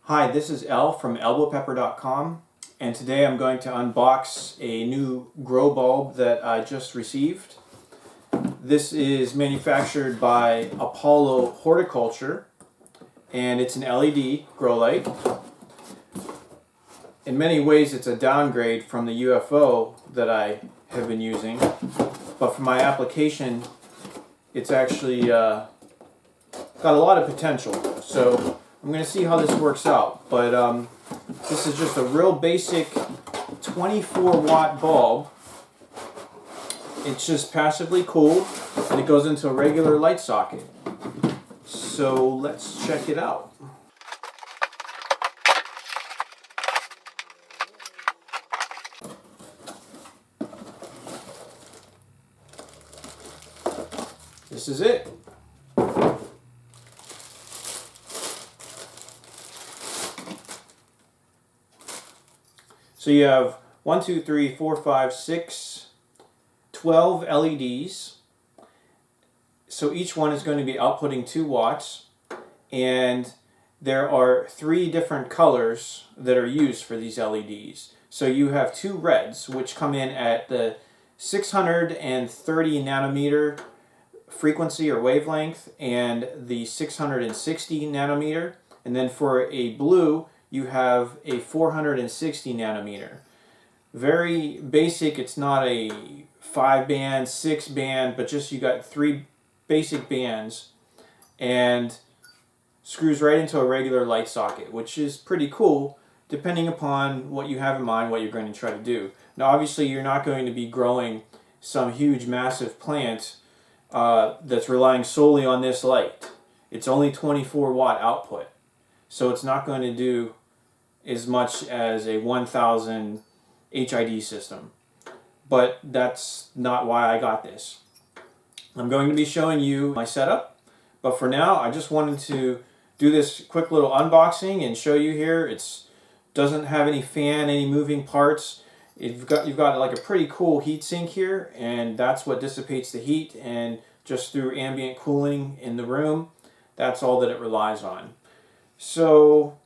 Hi, this is Elle from elbowpepper.com, and today I'm going to unbox a new grow bulb that I just received. This is manufactured by Apollo Horticulture, and it's an LED grow light. In many ways it's a downgrade from the UFO that I have been using, but for my application it's actually got a lot of potential. So I'm going to see how this works out, but this is just a real basic 24 watt bulb. It's just passively cooled and it goes into a regular light socket. So let's check it out. This is it. So you have 1, 2, 3, 4, 5, 6, 12 LEDs. So each one is going to be outputting 2 watts. And there are 3 different colors that are used for these LEDs. So you have 2 reds, which come in at the 630 nanometer frequency or wavelength and the 660 nanometer. And then for a blue, you have a 460 nanometer. Very basic. It's not a 5-band, 6-band, but just you got 3 basic bands and screws right into a regular light socket, which is pretty cool depending upon what you have in mind, what you're going to try to do. Now obviously you're not going to be growing some huge massive plant that's relying solely on this light. It's only 24 watt output, so it's not going to do as much as a 1000 HID system. But that's not why I got this. I'm going to be showing you my setup, but for now I just wanted to do this quick little unboxing and show you here. It doesn't have any fan, any moving parts. You've got like a pretty cool heat sink here, and that's what dissipates the heat, and just through ambient cooling in the room, that's all that it relies on. So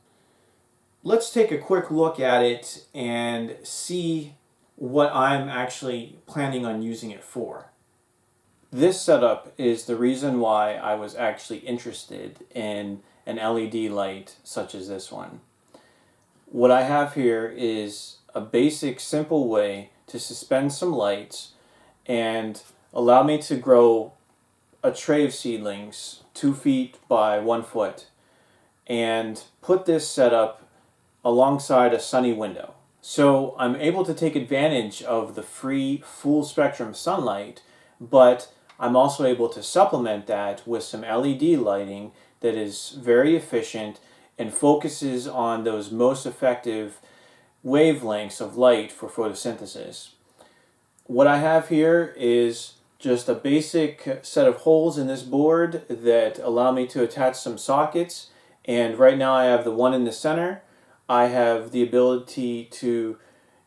let's take a quick look at it and see what I'm actually planning on using it for. This setup is the reason why I was actually interested in an LED light such as this one. What I have here is a basic, simple way to suspend some lights and allow me to grow a tray of seedlings 2 feet by 1 foot and put this setup alongside a sunny window. So I'm able to take advantage of the free full spectrum sunlight, but I'm also able to supplement that with some LED lighting that is very efficient and focuses on those most effective wavelengths of light for photosynthesis. What I have here is just a basic set of holes in this board that allow me to attach some sockets, and right now I have the one in the center. I have the ability to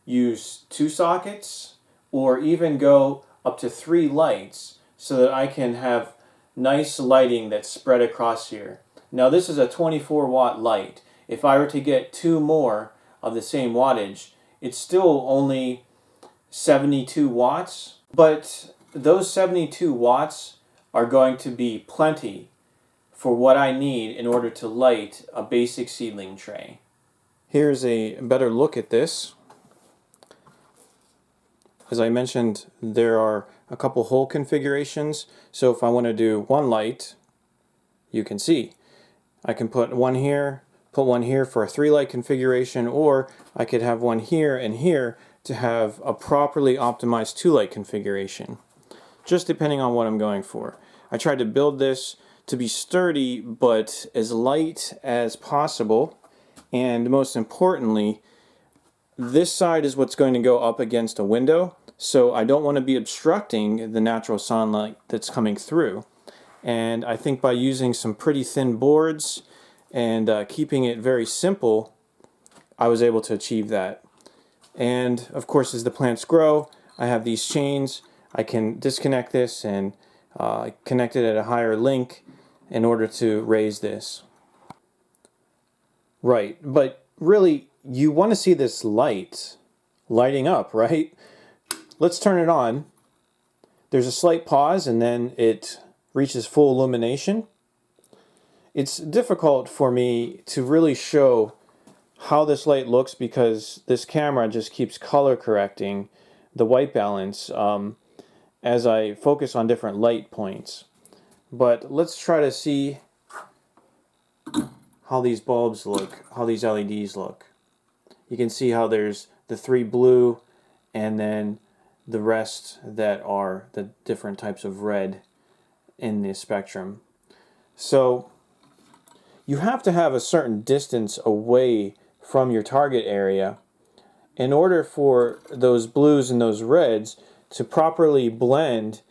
use 2 sockets or even go up to 3 lights so that I can have nice lighting that's spread across here. Now this is a 24 watt light. If I were to get 2 more of the same wattage, it's still only 72 watts, but those 72 watts are going to be plenty for what I need in order to light a basic seedling tray. Here's a better look at this. As I mentioned, there are a couple hole configurations, so if I want to do 1 light, you can see I can put one here for a 3 light configuration, or I could have one here and here to have a properly optimized 2 light configuration, just depending on what I'm going for. I tried to build this to be sturdy but as light as possible, and most importantly, this side is what's going to go up against a window, so I don't want to be obstructing the natural sunlight that's coming through. And I think by using some pretty thin boards and keeping it very simple, I was able to achieve that. And of course, as the plants grow, I have these chains. I can disconnect this and connect it at a higher link in order to raise this. Right, but really, you want to see this light lighting up, right? Let's turn it on. There's a slight pause and then it reaches full illumination. It's difficult for me to really show how this light looks because this camera just keeps color correcting the white balance as I focus on different light points. But let's try to see how these bulbs look, how these LEDs look. You can see how there's the 3 blue and then the rest that are the different types of red in the spectrum. So you have to have a certain distance away from your target area in order for those blues and those reds to properly blend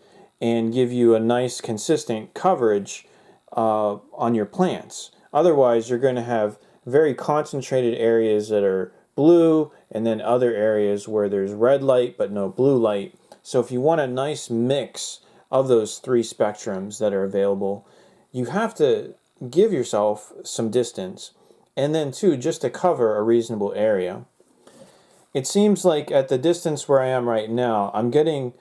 and give you a nice consistent coverage on your plants. Otherwise, you're going to have very concentrated areas that are blue and then other areas where there's red light but no blue light. So if you want a nice mix of those 3 spectrums that are available, you have to give yourself some distance. And then too, just to cover a reasonable area. It seems like at the distance where I am right now, I'm getting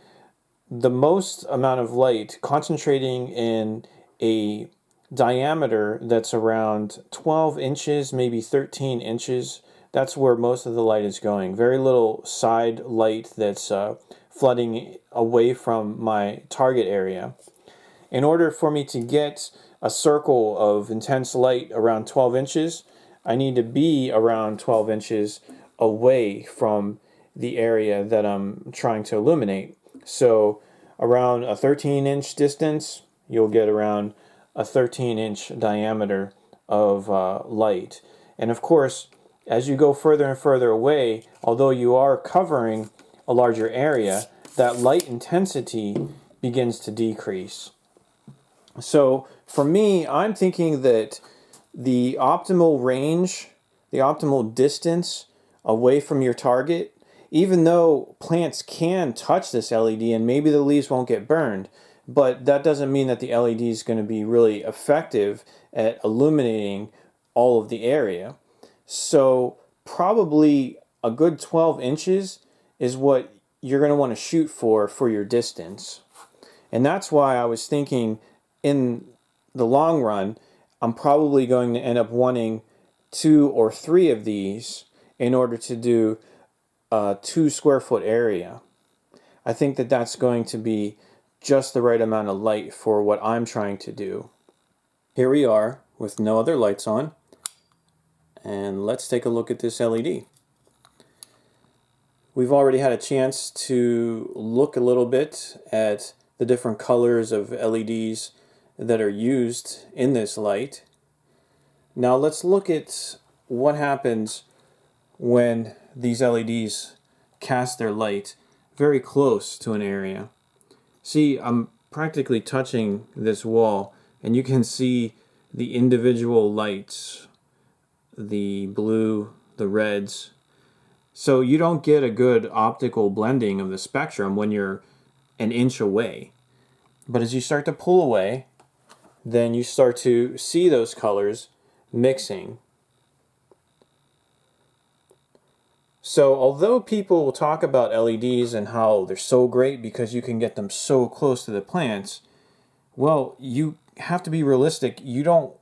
the most amount of light concentrating in a diameter that's around 12 inches, maybe 13 inches. That's where most of the light is going. Very little side light that's flooding away from my target area. In order for me to get a circle of intense light around 12 inches, I need to be around 12 inches away from the area that I'm trying to illuminate. So around a 13-inch distance, you'll get around a 13-inch diameter of light. And of course, as you go further and further away, although you are covering a larger area, that light intensity begins to decrease. So for me, I'm thinking that the optimal range, the optimal distance away from your target, even though plants can touch this LED and maybe the leaves won't get burned, but that doesn't mean that the LED is going to be really effective at illuminating all of the area. So probably a good 12 inches is what you're going to want to shoot for your distance. And that's why I was thinking in the long run, I'm probably going to end up wanting 2 or 3 of these in order to do a 2 square foot area. I think that that's going to be just the right amount of light for what I'm trying to do. Here we are with no other lights on, and let's take a look at this LED. We've already had a chance to look a little bit at the different colors of LEDs that are used in this light. Now let's look at what happens when these LEDs cast their light very close to an area. See, I'm practically touching this wall and you can see the individual lights, the blue, the reds. So you don't get a good optical blending of the spectrum when you're an inch away. But as you start to pull away, then you start to see those colors mixing. So although people will talk about LEDs and how they're so great because you can get them so close to the plants, well, you have to be realistic. You don't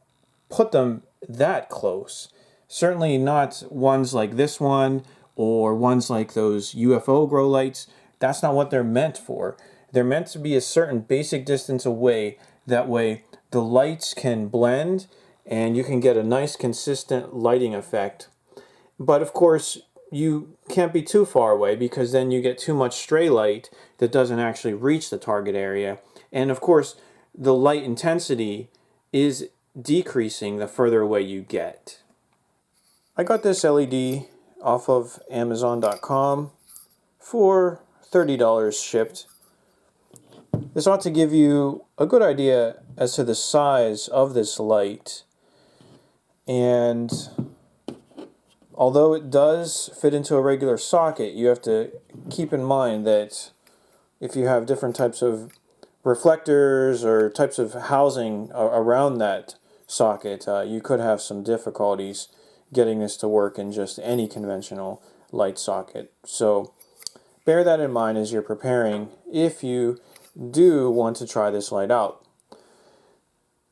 put them that close. Certainly not ones like this one or ones like those UFO grow lights. That's not what they're meant for. They're meant to be a certain basic distance away. That way the lights can blend and you can get a nice consistent lighting effect. But of course, you can't be too far away because then you get too much stray light that doesn't actually reach the target area. And of course, the light intensity is decreasing the further away you get. I got this LED off of Amazon.com for $30 shipped. This ought to give you a good idea as to the size of this light. And although it does fit into a regular socket, you have to keep in mind that if you have different types of reflectors or types of housing around that socket, you could have some difficulties getting this to work in just any conventional light socket. So bear that in mind as you're preparing if you do want to try this light out.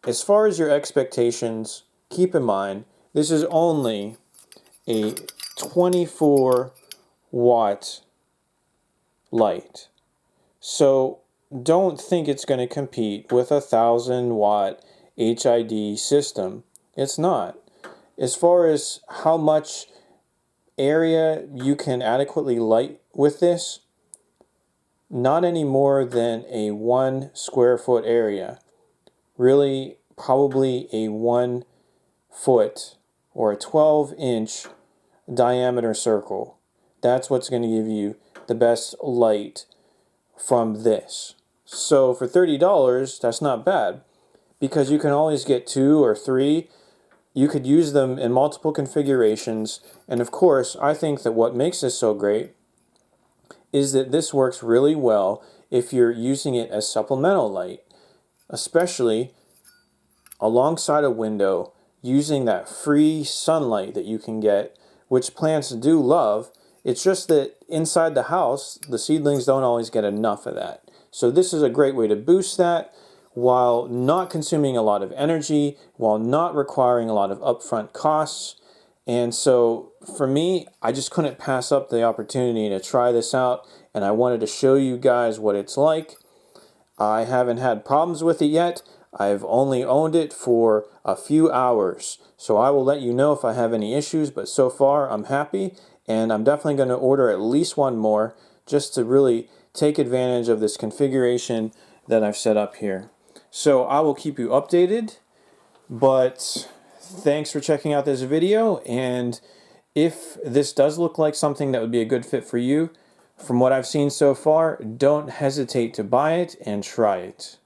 As far as your expectations, keep in mind this is only a 24 watt light. So don't think it's going to compete with a 1,000-watt HID system. It's not. As far as how much area you can adequately light with this, not any more than a 1 square foot area. Really, probably a 1 foot or a 12-inch diameter circle. That's what's going to give you the best light from this. So for $30, that's not bad, because you can always get 2 or 3. You could use them in multiple configurations, and of course, I think that what makes this so great is that this works really well if you're using it as supplemental light, especially alongside a window, using that free sunlight that you can get, which plants do love. It's just that inside the house, the seedlings don't always get enough of that. So this is a great way to boost that while not consuming a lot of energy, while not requiring a lot of upfront costs. And so for me, I just couldn't pass up the opportunity to try this out, and I wanted to show you guys what it's like. I haven't had problems with it yet. I've only owned it for a few hours, so I will let you know if I have any issues, but so far I'm happy, and I'm definitely going to order at least one more just to really take advantage of this configuration that I've set up here. So I will keep you updated, but thanks for checking out this video, and if this does look like something that would be a good fit for you, from what I've seen so far, don't hesitate to buy it and try it.